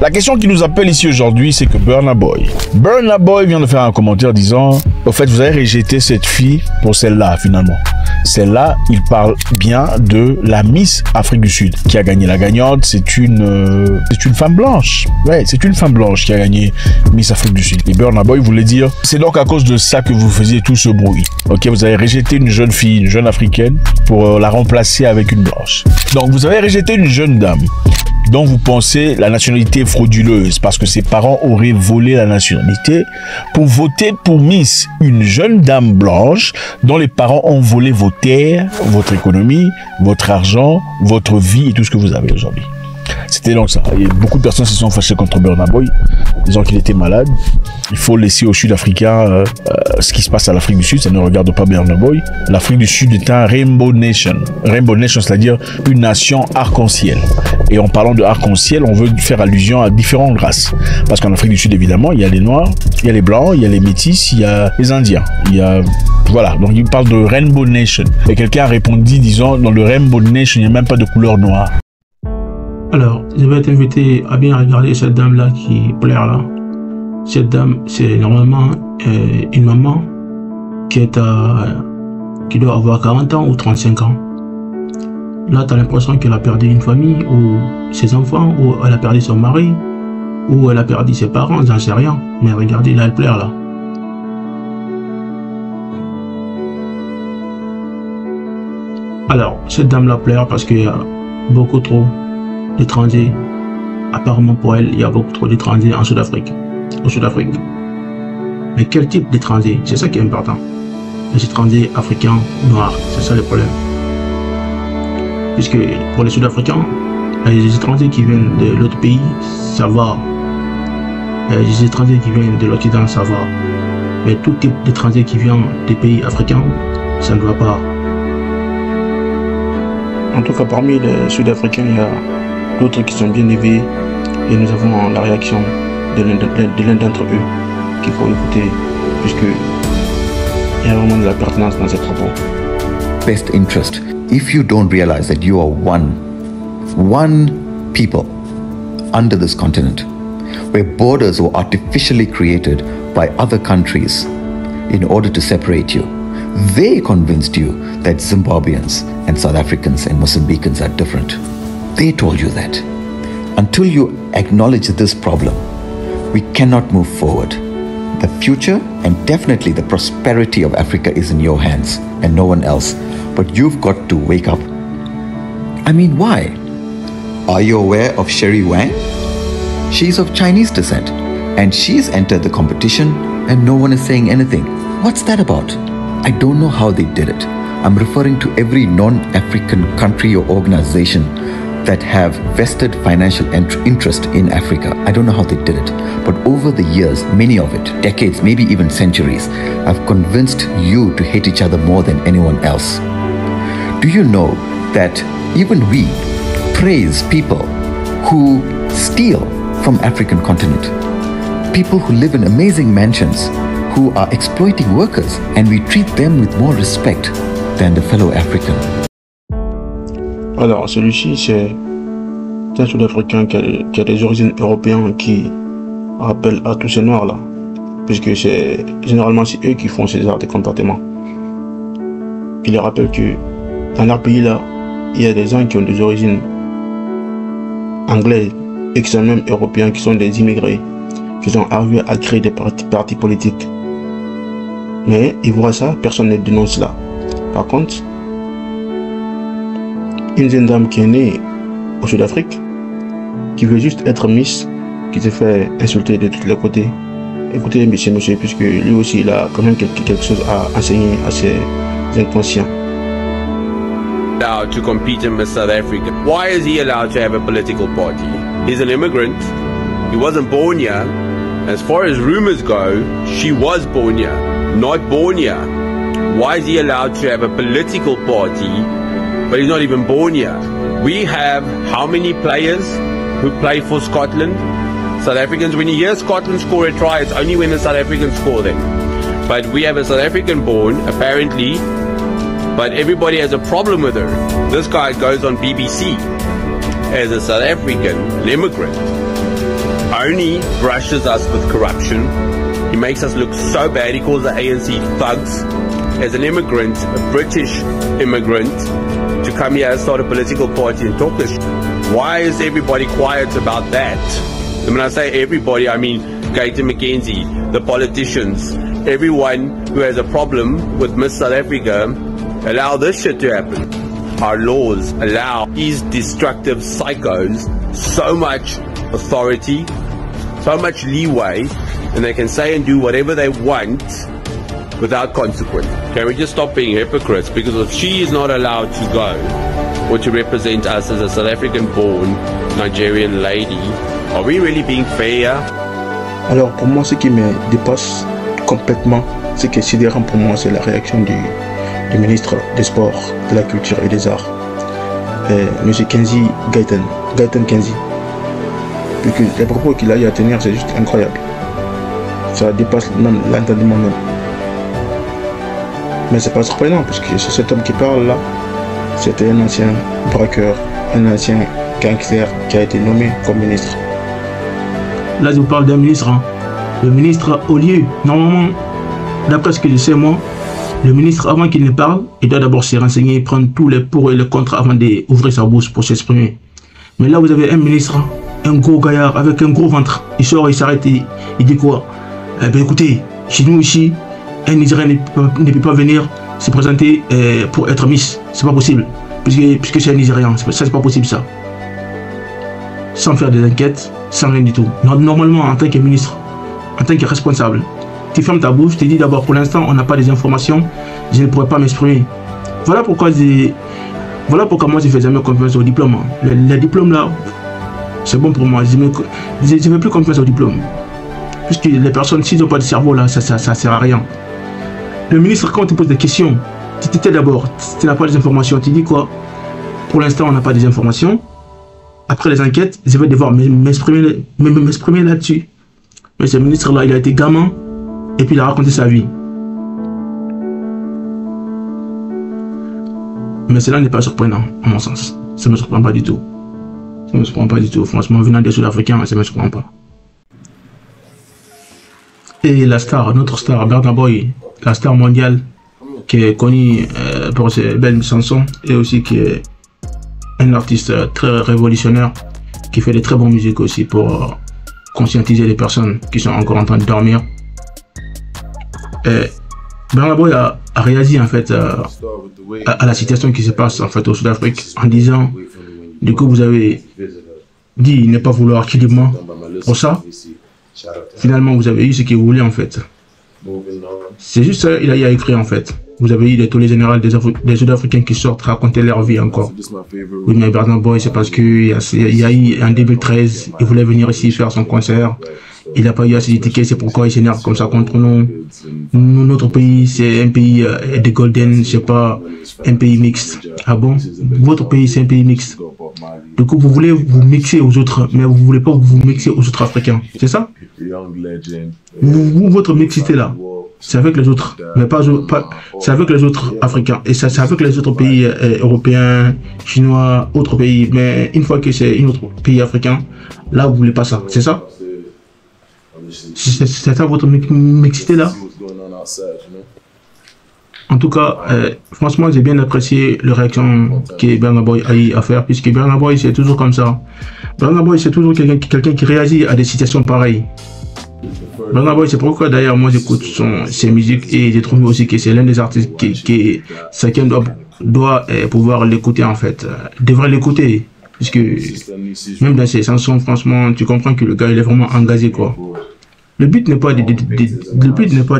La question qui nous appelle ici aujourd'hui, c'est que Burna Boy vient de faire un commentaire disant « Au fait, vous avez rejeté cette fille pour celle-là, finalement. » Celle-là, il parle bien de la Miss Afrique du Sud qui a gagné. La gagnante, c'est une femme blanche. Ouais, c'est une femme blanche qui a gagné Miss Afrique du Sud. Et Burna Boy voulait dire « C'est donc à cause de ça que vous faisiez tout ce bruit. Ok, vous avez rejeté une jeune fille, une jeune africaine, pour la remplacer avec une blanche. Donc, vous avez rejeté une jeune dame dont vous pensez la nationalité frauduleuse parce que ses parents auraient volé la nationalité pour voter pour Miss, une jeune dame blanche dont les parents ont volé vos terres, votre économie, votre argent, votre vie et tout ce que vous avez aujourd'hui. » C'était donc ça. Et beaucoup de personnes se sont fâchées contre Burna Boy, disant qu'il était malade. Il faut laisser aux Sud-Africains ce qui se passe à l'Afrique du Sud. Ça ne regarde pas Burna Boy. L'Afrique du Sud est un Rainbow Nation. Rainbow Nation, c'est-à-dire une nation arc-en-ciel. Et en parlant de arc-en-ciel, on veut faire allusion à différentes races. Parce qu'en Afrique du Sud, évidemment, il y a les Noirs, il y a les Blancs, il y a les Métis, il y a les Indiens. Il y a... Voilà, donc il parle de Rainbow Nation. Et quelqu'un a répondu disant, dans le Rainbow Nation, il n'y a même pas de couleur noire. Alors, je vais t'inviter à bien regarder cette dame-là qui pleure là. Cette dame, c'est normalement une maman qui doit avoir 40 ans ou 35 ans. Là, tu as l'impression qu'elle a perdu une famille, ou ses enfants, ou elle a perdu son mari, ou elle a perdu ses parents, j'en sais rien. Mais regardez, là, elle pleure là. Alors, cette dame-là pleure parce qu'il y a beaucoup trop d'étrangers. Apparemment pour elle, il y a beaucoup trop d'étrangers en Sud-Afrique. Au Sud-Afrique. Mais quel type d'étrangers? C'est ça qui est important. Les étrangers africains noirs, c'est ça le problème. Puisque pour les Sud-Africains, les étrangers qui viennent de l'autre pays, ça va. Les étrangers qui viennent de l'Occident, ça va. Mais tout type d'étrangers qui vient des pays africains, ça ne va pas. En tout cas, parmi les Sud-Africains, il y a d'autres qui sont bien élevés et nous avons la réaction de l'un d'entre eux qu'il faut écouter puisque il y a vraiment de la pertinence dans ces propos. Best interest, if you don't realize that you are one people under this continent, where borders were artificially created by other countries in order to separate you. They convinced you that Zimbabweans and South Africans and Mozambicans are different. They told you that. Until you acknowledge this problem, we cannot move forward. The future and definitely the prosperity of Africa is in your hands and no one else. But you've got to wake up. I mean, why? Are you aware of Sherry Wang? She's of Chinese descent and she's entered the competition and no one is saying anything. What's that about? I don't know how they did it. I'm referring to every non-African country or organization that have vested financial interest in Africa. I don't know how they did it. But over the years, many of it, decades, maybe even centuries, have convinced you to hate each other more than anyone else. Do you know that even we praise people who steal from African continent? People who live in amazing mansions, who are exploiting workers, and we treat them with more respect than the fellow African. Alors, celui-ci, c'est un Sud-Africain qui a des origines européennes qui rappellent à tous ces Noirs-là, puisque c'est généralement c'est eux qui font ces arts de comportement. Il les rappelle que dans leur pays-là, il y a des gens qui ont des origines anglaises et qui sont même européens, qui sont des immigrés, qui sont arrivés à créer des partis politiques. Mais ils voient ça, personne ne dénonce cela. Par contre, une jeune dame qui est née au Sud-Afrique, qui veut juste être Miss, qui se fait insulter de tous les côtés. Écoutez, monsieur, puisque lui aussi, il a quand même quelque chose à enseigner à ses inconscients. Allowed to compete in Miss South Africa. Why is he allowed to have a political party? He's an immigrant. He wasn't born here. As far as rumors go, she was born here, not born here. Why is he allowed to have a political party, but he's not even born here? We have how many players who play for Scotland? South Africans, when you hear Scotland score a try, it's only when the South Africans score them. But we have a South African born, apparently, but everybody has a problem with her. This guy goes on BBC as a South African, an immigrant. only brushes us with corruption. He makes us look so bad. He calls the ANC thugs. As an immigrant, a British immigrant, to come here and start a political party and talk this. Why is everybody quiet about that? And when I say everybody, I mean Gayton McKenzie, the politicians, everyone who has a problem with Miss South Africa, allow this shit to happen. Our laws allow these destructive psychos so much authority, so much leeway, and they can say and do whatever they want without consequence. Can we just stop being hypocrites? Because if she is not allowed to go or to represent us as a South African born Nigerian lady, are we really being fair? Alors pour moi, ce qui me dépasse complètement, ce qui est sidérant pour moi, c'est la réaction du ministre des Sports, de la Culture et des Arts, M. Kenzie Gayton Kenzie. Les propos qu'il a eu à tenir, c'est juste incroyable. Ça dépasse l'entendement même. Mais c'est pas surprenant, parce que cet homme qui parle là, c'était un ancien braqueur, un ancien gangster qui a été nommé comme ministre. Là, je vous parle d'un ministre. Hein. Le ministre, au lieu, normalement, d'après ce que je sais moi, le ministre, avant qu'il ne parle, il doit d'abord se renseigner, prendre tous les pour et les contre avant d'ouvrir sa bouche pour s'exprimer. Mais là, vous avez un ministre, un gros gaillard avec un gros ventre. Il sort, il s'arrête et il dit quoi? Eh bien, écoutez, chez nous ici, un Nigérien ne peut pas venir se présenter pour être Miss. C'est pas possible. Puisque c'est un Nigérian. Ça, c'est pas possible ça. Sans faire des enquêtes, sans rien du tout. Normalement, en tant que ministre, en tant que responsable, tu fermes ta bouche, tu dis d'abord pour l'instant on n'a pas des informations, je ne pourrais pas m'exprimer. Voilà pourquoi moi je fais jamais confiance au diplôme. Les diplômes là, c'est bon pour moi, je ne fais plus confiance au diplôme. Puisque les personnes, s'ils n'ont pas de cerveau là, ça sert à rien. Le ministre, quand on te pose des questions, tu t'étais d'abord, tu n'as pas des informations, tu dis quoi? Pour l'instant on n'a pas des informations. Après les enquêtes, je vais devoir m'exprimer là-dessus. Mais ce ministre là, il a été gamin. Et puis il a raconté sa vie. Mais cela n'est pas surprenant, à mon sens. Ça ne me surprend pas du tout. Ça ne me surprend pas du tout. Franchement, venant des Sud-Africains, ça ne me surprend pas. Et la star, notre star, Burna Boy, la star mondiale, qui est connue pour ses belles chansons, et aussi qui est un artiste très révolutionnaire, qui fait de très bonnes musiques aussi pour conscientiser les personnes qui sont encore en train de dormir. Burna Boy a réagi en fait à la situation qui se passe en fait au Sud-Afrique en disant, du coup vous avez dit ne pas vouloir qu'il ment pour ça, finalement vous avez eu ce que vous voulez en fait. C'est juste ça, il a écrit en fait. Vous avez eu des tollés généraux des Sud-Africains qui sortent raconter leur vie encore. Oui, mais Burna Boy, c'est parce qu'il y a eu en 2013, il voulait venir ici faire son concert. Il n'a pas eu assez de tickets, c'est pourquoi il s'énerve comme ça contre nous. Notre pays, c'est un pays de golden, c'est pas un pays mixte. Ah bon? Votre pays, c'est un pays mixte. Du coup, vous voulez vous mixer aux autres, mais vous ne voulez pas vous mixer aux autres Africains. C'est ça? Votre mixité là, c'est avec les autres, mais pas c'est avec les autres Africains. Et c'est avec les autres pays européens, chinois, autres pays. Mais une fois que c'est un autre pays africain, là, vous ne voulez pas ça. C'est ça? C'est ça votre mixité là? En tout cas, franchement, j'ai bien apprécié la réaction que Burna Boy a eu à faire, puisque Burna Boy, c'est toujours comme ça. Burna Boy, c'est toujours quelqu'un qui réagit à des situations pareilles. Burna Boy, c'est pourquoi d'ailleurs, moi, j'écoute ses musiques et j'ai trouvé aussi que c'est l'un des artistes qui chacun doit pouvoir l'écouter en fait. Devrait l'écouter, puisque même dans ses chansons, franchement, tu comprends que le gars, il est vraiment engagé, quoi. Le but n'est pas de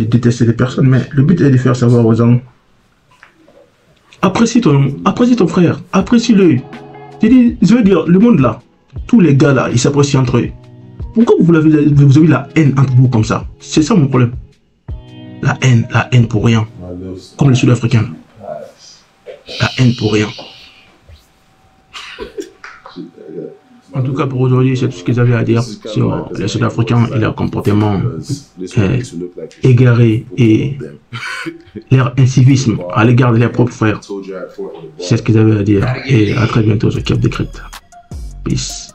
détester les personnes, mais le but est de faire savoir aux gens. Apprécie ton frère, apprécie-le. Je veux dire, le monde là, tous les gars là, ils s'apprécient entre eux. Pourquoi vous avez la haine entre vous comme ça? C'est ça mon problème. La haine pour rien. Comme les Sud-Africains. La haine pour rien. En tout cas, pour aujourd'hui, c'est tout ce que j'avais à dire sur les Sud-Africains et leur comportement égaré et leur incivisme à l'égard de leurs propres frères. C'est ce que j'avais à dire. Et à très bientôt sur Cap Decrypt. Peace.